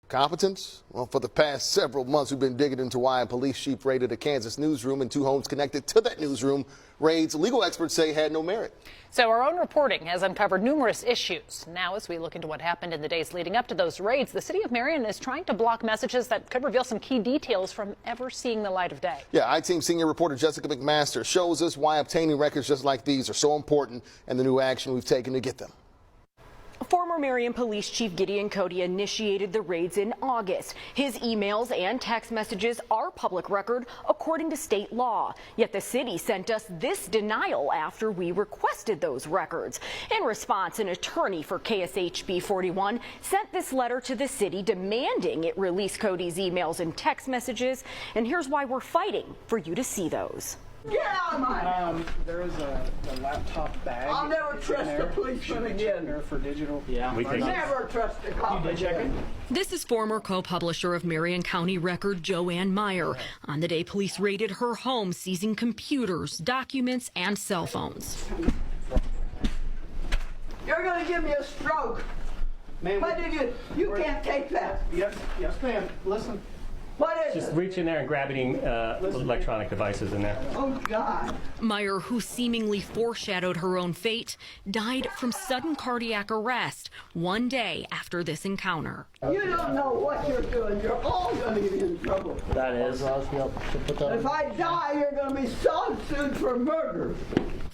Competence? Well, for the past several months, we've been digging into why a police chief raided a Kansas newsroom and 2 homes connected to that newsroom. Raids, legal experts say, had no merit. So our own reporting has uncovered numerous issues. Now, as we look into what happened in the days leading up to those raids, the city of Marion is trying to block messages that could reveal some key details from ever seeing the light of day. Yeah, I-Team senior reporter Jessica McMaster shows us why obtaining records just like these are so important and the new action we've taken to get them. Former Marion Police Chief Gideon Cody initiated the raids in August. His emails and text messages are public record according to state law. Yet the city sent us this denial after we requested those records. In response, an attorney for KSHB 41 sent this letter to the city demanding it release Cody's emails and text messages. And here's why we're fighting for you to see those. Get out of mine! There is a laptop bag. I'll never trust the policeman again. For digital. Yeah, we think Never trust a cop again. This is former co-publisher of Marion County Record, Joanne Meyer, on the day police raided her home, seizing computers, documents, and cell phones. You're going to give me a stroke. Ma'am, What did you can't take that. Yes, ma'am. Listen. What is just it? reach in there and grab any electronic devices in there. Oh, God. Meyer, who seemingly foreshadowed her own fate, died from sudden cardiac arrest 1 day after this encounter. You don't know what you're doing. You're all going to be in trouble. That is. If I die, you're going to be sued for murder.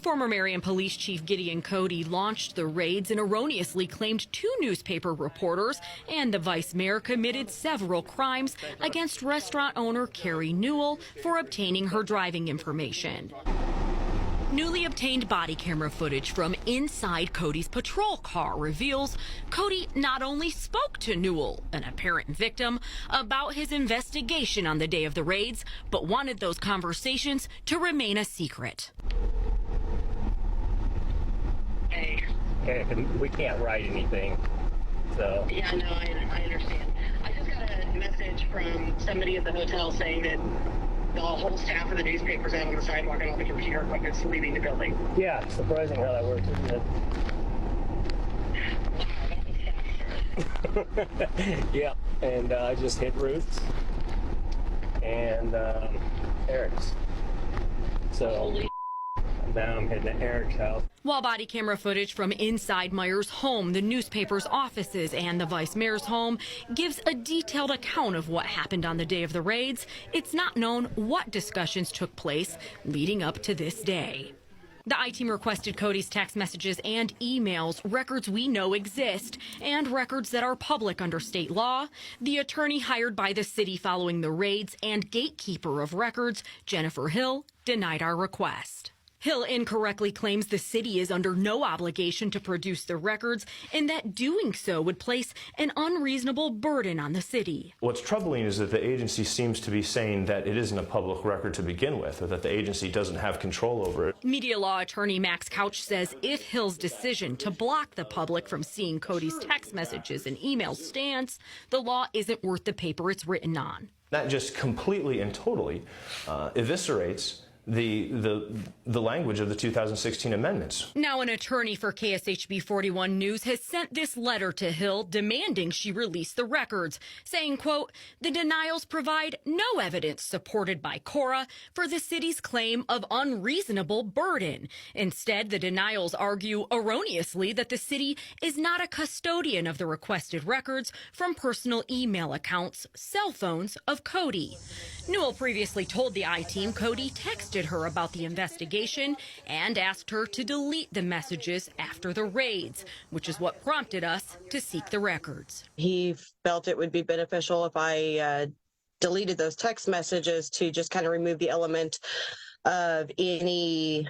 Former Marion Police Chief Gideon Cody launched the raids and erroneously claimed 2 newspaper reporters and the vice mayor committed several crimes against restaurant owner Carrie Newell for obtaining her driving information. Newly obtained body camera footage from inside Cody's patrol car reveals Cody not only spoke to Newell, an apparent victim, about his investigation on the day of the raids, but wanted those conversations to remain a secret. Hey, we can't write anything, so. Yeah, no, I understand. I just got a message from somebody at the hotel saying that the whole staff of the newspaper's out on the sidewalk and all the computer equipment's leaving the building. Yeah, surprising how that works, isn't it? Yeah, and I just hit Ruth's and Eric's. So now I'm heading to Eric's house. While body camera footage from inside Meyer's home, the newspaper's offices, and the vice mayor's home gives a detailed account of what happened on the day of the raids, it's not known what discussions took place leading up to this day. The I-Team requested Cody's text messages and emails, records we know exist, and records that are public under state law. The attorney hired by the city following the raids and gatekeeper of records, Jennifer Hill, denied our request. Hill incorrectly claims the city is under no obligation to produce the records and that doing so would place an unreasonable burden on the city. What's troubling is that the agency seems to be saying that it isn't a public record to begin with, or that the agency doesn't have control over it. Media law attorney Max Couch says if Hill's decision to block the public from seeing Cody's text messages and emails stands, the law isn't worth the paper it's written on. That just completely and totally eviscerates the language of the 2016 amendments. Now an attorney for KSHB 41 News has sent this letter to Hill demanding she release the records, saying, quote, the denials provide no evidence supported by Cora for the city's claim of unreasonable burden. Instead, the denials argue erroneously that the city is not a custodian of the requested records from personal email accounts, cell phones of Cody. Newell previously told the I-Team Cody texted her about the investigation and asked her to delete the messages after the raids, which is what prompted us to seek the records. He felt it would be beneficial if I deleted those text messages to just kind of remove the element of any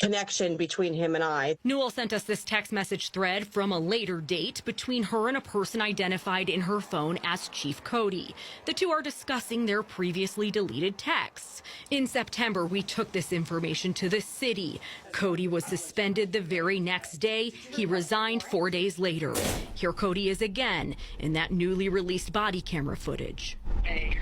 connection between him and I. Newell sent us this text message thread from a later date between her and a person identified in her phone as Chief Cody. The two are discussing their previously deleted texts. In September, we took this information to the city. Cody was suspended the very next day. He resigned 4 days later. Here Cody is again in that newly released body camera footage. Hey,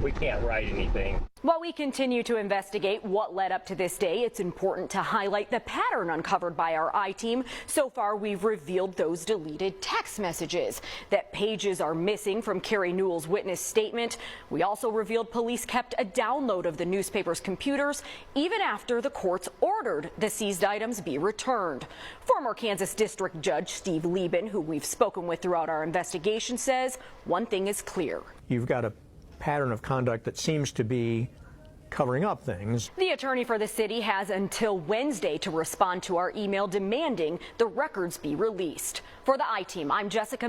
we can't write anything. While we continue to investigate what led up to this day, it's important to highlight the pattern uncovered by our I-team. So far, we've revealed those deleted text messages, that pages are missing from Carrie Newell's witness statement. We also revealed police kept a download of the newspaper's computers even after the courts ordered the seized items be returned. Former Kansas District Judge Steve Lieben, who we've spoken with throughout our investigation, says one thing is clear. You've got a pattern of conduct that seems to be covering up things. The attorney for the city has until Wednesday to respond to our email demanding the records be released. For the I-team, I'm Jessica.